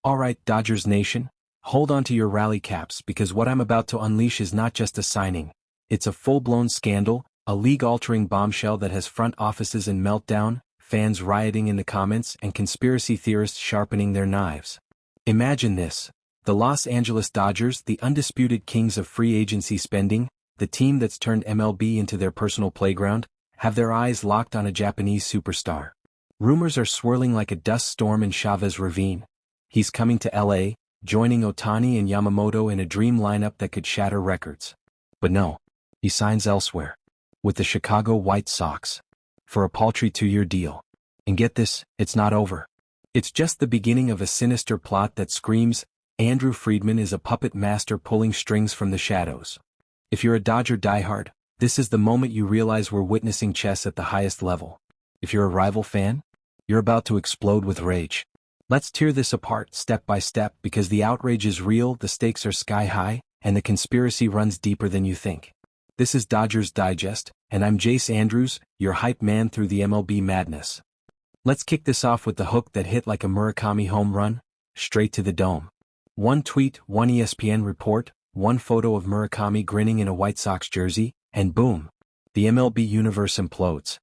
Alright, Dodgers Nation, hold on to your rally caps because what I'm about to unleash is not just a signing. It's a full-blown scandal, a league-altering bombshell that has front offices in meltdown, fans rioting in the comments, and conspiracy theorists sharpening their knives. Imagine this. The Los Angeles Dodgers, the undisputed kings of free agency spending, the team that's turned MLB into their personal playground, have their eyes locked on a Japanese superstar. Rumors are swirling like a dust storm in Chavez Ravine. He's coming to LA, joining Ohtani and Yamamoto in a dream lineup that could shatter records. But no, he signs elsewhere. With the Chicago White Sox. For a paltry 2-year deal. And get this, it's not over. It's just the beginning of a sinister plot that screams, Andrew Friedman is a puppet master pulling strings from the shadows. If you're a Dodger diehard, this is the moment you realize we're witnessing chess at the highest level. If you're a rival fan, you're about to explode with rage. Let's tear this apart step by step because the outrage is real, the stakes are sky high, and the conspiracy runs deeper than you think. This is Dodgers Digest, and I'm Jace Andrews, your hype man through the MLB madness. Let's kick this off with the hook that hit like a Murakami home run, straight to the dome. One tweet, one ESPN report, one photo of Murakami grinning in a White Sox jersey, and boom, the MLB universe implodes.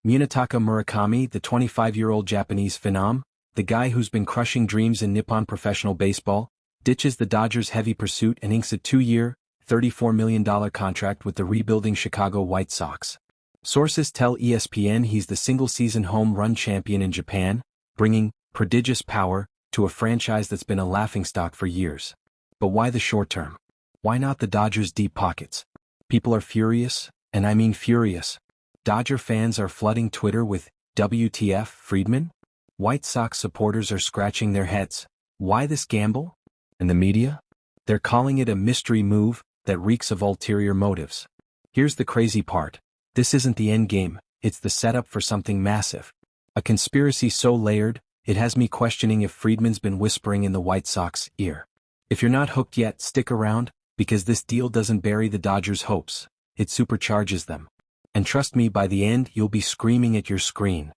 Munetaka Murakami, the 25-year-old Japanese phenom, the guy who's been crushing dreams in Nippon professional baseball, ditches the Dodgers' heavy pursuit and inks a 2-year, $34 million contract with the rebuilding Chicago White Sox. Sources tell ESPN he's the single-season home run champion in Japan, bringing prodigious power to a franchise that's been a laughingstock for years. But why the short term? Why not the Dodgers' deep pockets? People are furious, and I mean furious. Dodger fans are flooding Twitter with, WTF, Friedman? White Sox supporters are scratching their heads. Why this gamble? And the media? They're calling it a mystery move that reeks of ulterior motives. Here's the crazy part. This isn't the end game, it's the setup for something massive. A conspiracy so layered, it has me questioning if Friedman's been whispering in the White Sox ear. If you're not hooked yet, stick around, because this deal doesn't bury the Dodgers' hopes, it supercharges them. And trust me, by the end you'll be screaming at your screen.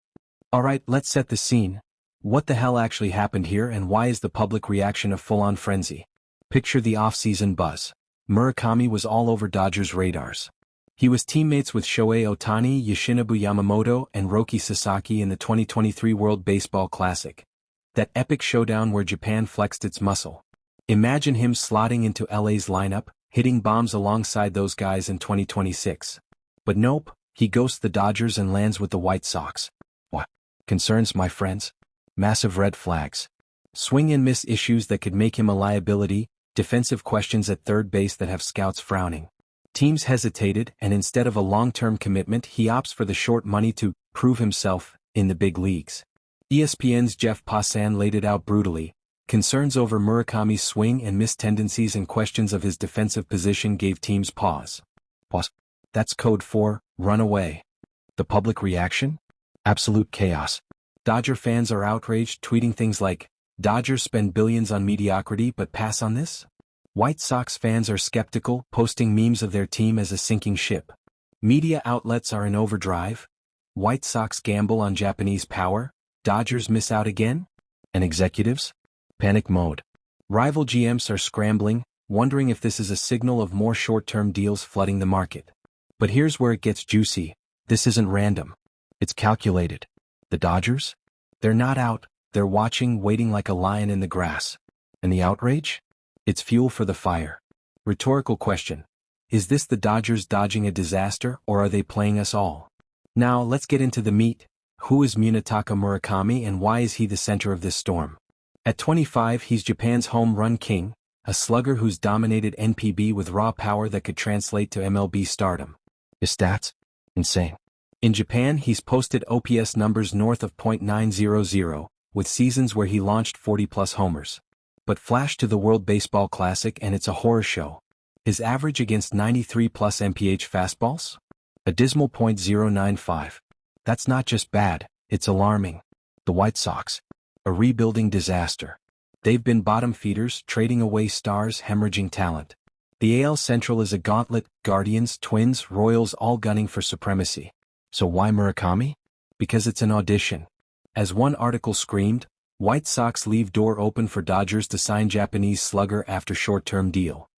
Alright, let's set the scene. What the hell actually happened here and why is the public reaction a full-on frenzy? Picture the off-season buzz. Murakami was all over Dodgers' radars. He was teammates with Shohei Ohtani, Yoshinobu Yamamoto, and Roki Sasaki in the 2023 World Baseball Classic. That epic showdown where Japan flexed its muscle. Imagine him slotting into LA's lineup, hitting bombs alongside those guys in 2026. But nope, he ghosts the Dodgers and lands with the White Sox. What? Concerns, my friends? Massive red flags. Swing and miss issues that could make him a liability, defensive questions at third base that have scouts frowning. Teams hesitated, and instead of a long-term commitment, he opts for the short money to prove himself in the big leagues. ESPN's Jeff Passan laid it out brutally. Concerns over Murakami's swing and miss tendencies and questions of his defensive position gave teams pause. That's code for run away. The public reaction? Absolute chaos. Dodger fans are outraged, tweeting things like, Dodgers spend billions on mediocrity but pass on this? White Sox fans are skeptical, posting memes of their team as a sinking ship. Media outlets are in overdrive. White Sox gamble on Japanese power. Dodgers miss out again? And executives? Panic mode. Rival GMs are scrambling, wondering if this is a signal of more short-term deals flooding the market. But here's where it gets juicy. This isn't random. It's calculated. The Dodgers? They're not out, they're watching, waiting like a lion in the grass. And the outrage? It's fuel for the fire. Rhetorical question. Is this the Dodgers dodging a disaster, or are they playing us all? Now, let's get into the meat. Who is Munetaka Murakami and why is he the center of this storm? At 25, he's Japan's home run king, a slugger who's dominated NPB with raw power that could translate to MLB stardom. His stats? Insane. In Japan, he's posted OPS numbers north of .900, with seasons where he launched 40-plus homers. But flash to the World Baseball Classic and it's a horror show. His average against 93-plus mph fastballs? A dismal .095. That's not just bad, it's alarming. The White Sox. A rebuilding disaster. They've been bottom feeders, trading away stars, hemorrhaging talent. The AL Central is a gauntlet, Guardians, Twins, Royals all gunning for supremacy. So why Murakami? Because it's an audition. As one article screamed, White Sox leave door open for Dodgers to sign Japanese slugger after short-term deal.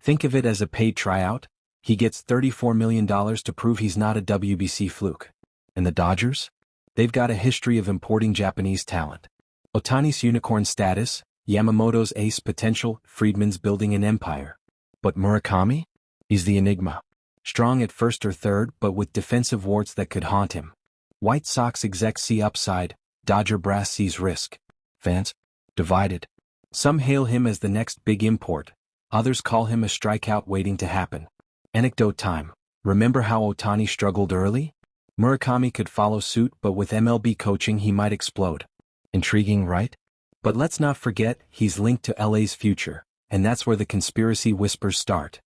Think of it as a paid tryout. He gets $34 million to prove he's not a WBC fluke. And the Dodgers? They've got a history of importing Japanese talent. Ohtani's unicorn status, Yamamoto's ace potential, Friedman's building an empire. But Murakami? He's the enigma. Strong at first or third but with defensive warts that could haunt him. White Sox execs see upside, Dodger brass sees risk. Fans? Divided. Some hail him as the next big import, others call him a strikeout waiting to happen. Anecdote time. Remember how Ohtani struggled early? Murakami could follow suit but with MLB coaching he might explode. Intriguing, right? But let's not forget, he's linked to LA's future, and that's where the conspiracy whispers start.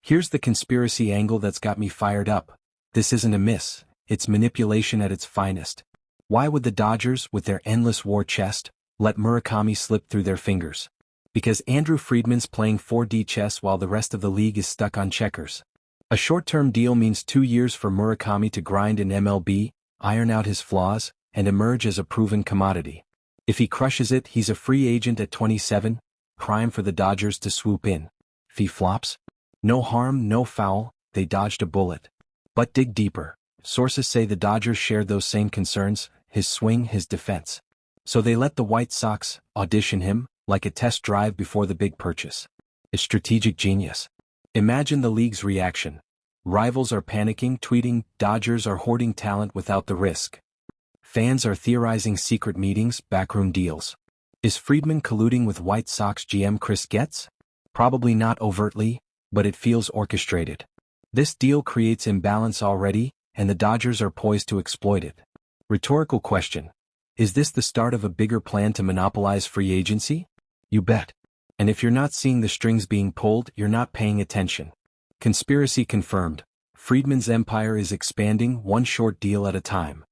Here's the conspiracy angle that's got me fired up. This isn't a miss, it's manipulation at its finest. Why would the Dodgers, with their endless war chest, let Murakami slip through their fingers? Because Andrew Friedman's playing 4D chess while the rest of the league is stuck on checkers. A short-term deal means 2 years for Murakami to grind in MLB, iron out his flaws, and emerge as a proven commodity. If he crushes it, he's a free agent at 27, prime for the Dodgers to swoop in. If he flops? No harm, no foul, they dodged a bullet. But dig deeper. Sources say the Dodgers shared those same concerns, his swing, his defense. So they let the White Sox audition him, like a test drive before the big purchase. A strategic genius. Imagine the league's reaction. Rivals are panicking, tweeting, Dodgers are hoarding talent without the risk. Fans are theorizing secret meetings, backroom deals. Is Friedman colluding with White Sox GM Chris Getz? Probably not overtly, but it feels orchestrated. This deal creates imbalance already, and the Dodgers are poised to exploit it. Rhetorical question. Is this the start of a bigger plan to monopolize free agency? You bet. And if you're not seeing the strings being pulled, you're not paying attention. Conspiracy confirmed. Friedman's empire is expanding, one short deal at a time.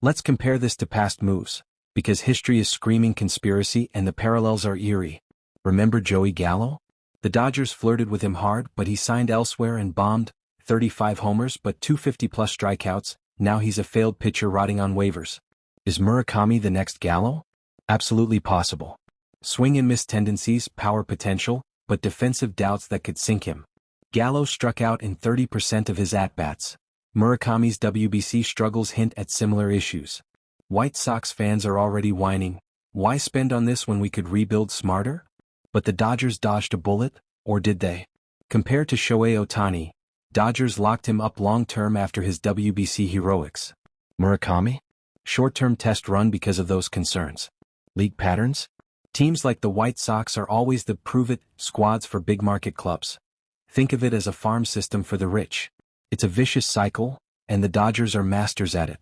Let's compare this to past moves, because history is screaming conspiracy and the parallels are eerie. Remember Joey Gallo? The Dodgers flirted with him hard, but he signed elsewhere and bombed. 35 homers but 250-plus strikeouts, now he's a failed pitcher rotting on waivers. Is Murakami the next Gallo? Absolutely possible. Swing and miss tendencies, power potential, but defensive doubts that could sink him. Gallo struck out in 30% of his at-bats. Murakami's WBC struggles hint at similar issues. White Sox fans are already whining. Why spend on this when we could rebuild smarter? But the Dodgers dodged a bullet, or did they? Compared to Shohei Ohtani, Dodgers locked him up long-term after his WBC heroics. Murakami? Short-term test run because of those concerns. League patterns? Teams like the White Sox are always the prove-it squads for big-market clubs. Think of it as a farm system for the rich. It's a vicious cycle, and the Dodgers are masters at it.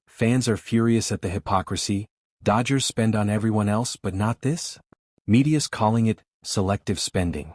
Fans are furious at the hypocrisy. Dodgers spend on everyone else but not this? Media's calling it selective spending.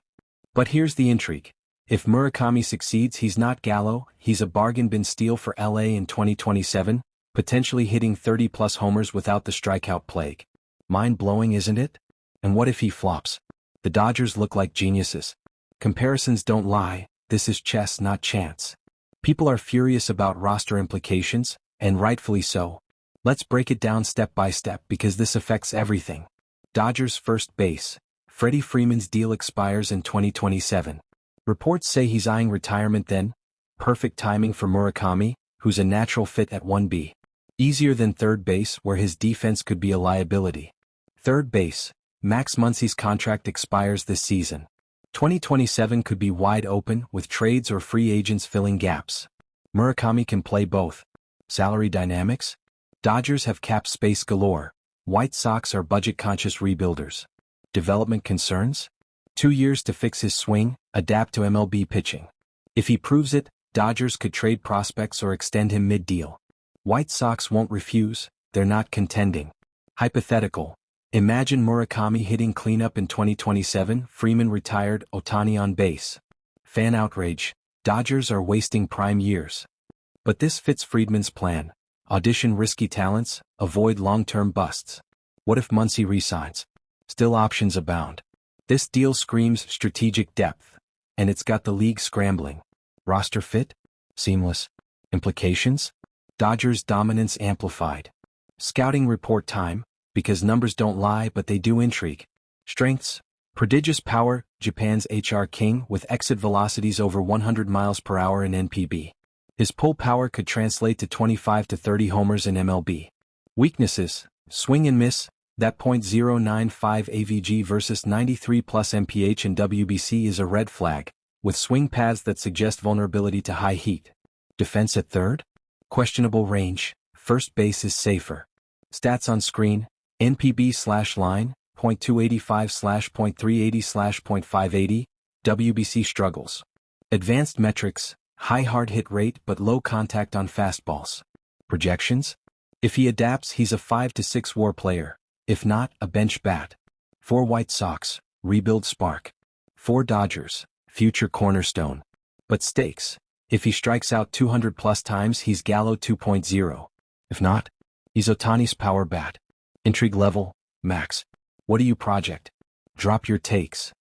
But here's the intrigue. If Murakami succeeds, he's not Gallo, he's a bargain bin steal for LA in 2027, potentially hitting 30-plus homers without the strikeout plague. Mind-blowing, isn't it? And what if he flops? The Dodgers look like geniuses. Comparisons don't lie, this is chess, not chance. People are furious about roster implications, and rightfully so. Let's break it down step by step because this affects everything. Dodgers first base. Freddie Freeman's deal expires in 2027. Reports say he's eyeing retirement then. Perfect timing for Murakami, who's a natural fit at 1B. Easier than third base where his defense could be a liability. Third base. Max Muncy's contract expires this season. 2027 could be wide open with trades or free agents filling gaps. Murakami can play both. Salary dynamics? Dodgers have cap space galore. White Sox are budget-conscious rebuilders. Development concerns? 2 years to fix his swing, adapt to MLB pitching. If he proves it, Dodgers could trade prospects or extend him mid-deal. White Sox won't refuse, they're not contending. Hypothetical. Imagine Murakami hitting cleanup in 2027, Freeman retired, Ohtani on base. Fan outrage. Dodgers are wasting prime years. But this fits Friedman's plan. Audition risky talents, avoid long-term busts. What if Muncy resigns? Still options abound. This deal screams strategic depth. And it's got the league scrambling. Roster fit? Seamless. Implications? Dodgers dominance amplified. Scouting report time. Because numbers don't lie but they do intrigue. Strengths: prodigious power, Japan's HR king with exit velocities over 100 miles per hour in NPB. His pull power could translate to 25 to 30 homers in MLB. Weaknesses: swing and miss, that .095 AVG versus 93 plus mph in WBC is a red flag, with swing paths that suggest vulnerability to high heat. Defense at third? Questionable range, first base is safer. Stats on screen: NPB/line, .285/.380/.580, WBC struggles. Advanced metrics: high hard hit rate but low contact on fastballs. Projections: if he adapts he's a 5 to 6 WAR player, if not, a bench bat. For White Sox, rebuild spark. For Dodgers, future cornerstone. But stakes: if he strikes out 200 plus times he's Gallo 2.0. If not, he's Ohtani's power bat. Intrigue level, max. What do you project? Drop your takes.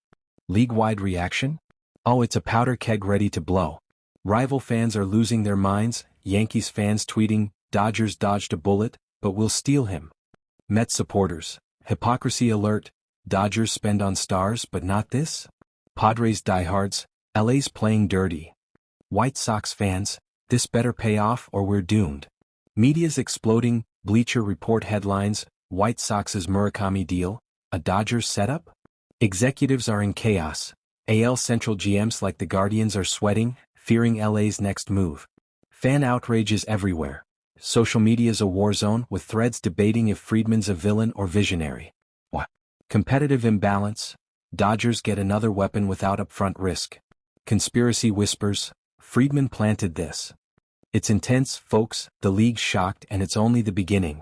League-wide reaction? Oh, it's a powder keg ready to blow. Rival fans are losing their minds, Yankees fans tweeting, Dodgers dodged a bullet, but we'll steal him. Mets supporters, hypocrisy alert, Dodgers spend on stars but not this? Padres diehards, LA's playing dirty. White Sox fans, this better pay off or we're doomed. Media's exploding, Bleacher Report headlines, White Sox's Murakami deal, a Dodgers setup? Executives are in chaos. AL Central GMs like the Guardians are sweating, fearing LA's next move. Fan outrage is everywhere. Social media's a war zone with threads debating if Friedman's a villain or visionary. What? Competitive imbalance. Dodgers get another weapon without upfront risk. Conspiracy whispers, Friedman planted this. It's intense, folks, the league's shocked and it's only the beginning.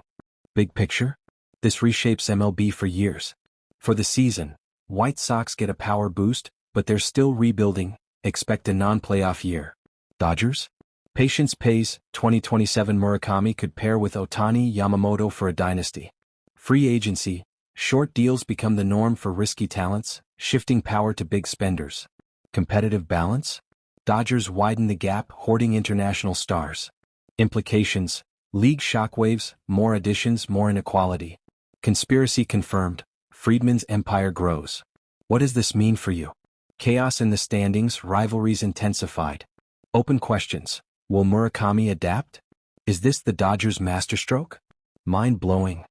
Big picture? This reshapes MLB for years. For the season, White Sox get a power boost, but they're still rebuilding, expect a non-playoff year. Dodgers? Patience pays, 2027 Murakami could pair with Ohtani Yamamoto for a dynasty. Free agency, short deals become the norm for risky talents, shifting power to big spenders. Competitive balance? Dodgers widen the gap, hoarding international stars. Implications: league shockwaves, more additions, more inequality. Conspiracy confirmed, Friedman's empire grows. What does this mean for you? Chaos in the standings, rivalries intensified. Open questions: will Murakami adapt? Is this the Dodgers' masterstroke? Mind-blowing.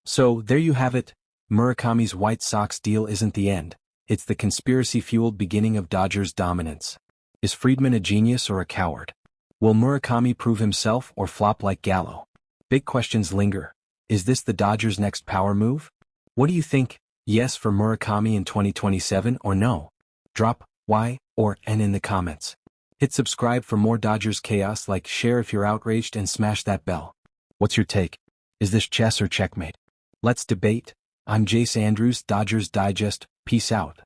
So, there you have it. Murakami's White Sox deal isn't the end. It's the conspiracy-fueled beginning of Dodgers' dominance. Is Friedman a genius or a coward? Will Murakami prove himself or flop like Gallo? Big questions linger. Is this the Dodgers' next power move? What do you think? Yes for Murakami in 2027 or no? Drop Y or N in the comments. Hit subscribe for more Dodgers chaos, like, share if you're outraged, and smash that bell. What's your take? Is this chess or checkmate? Let's debate. I'm Jace Andrews, Dodgers Digest. Peace out.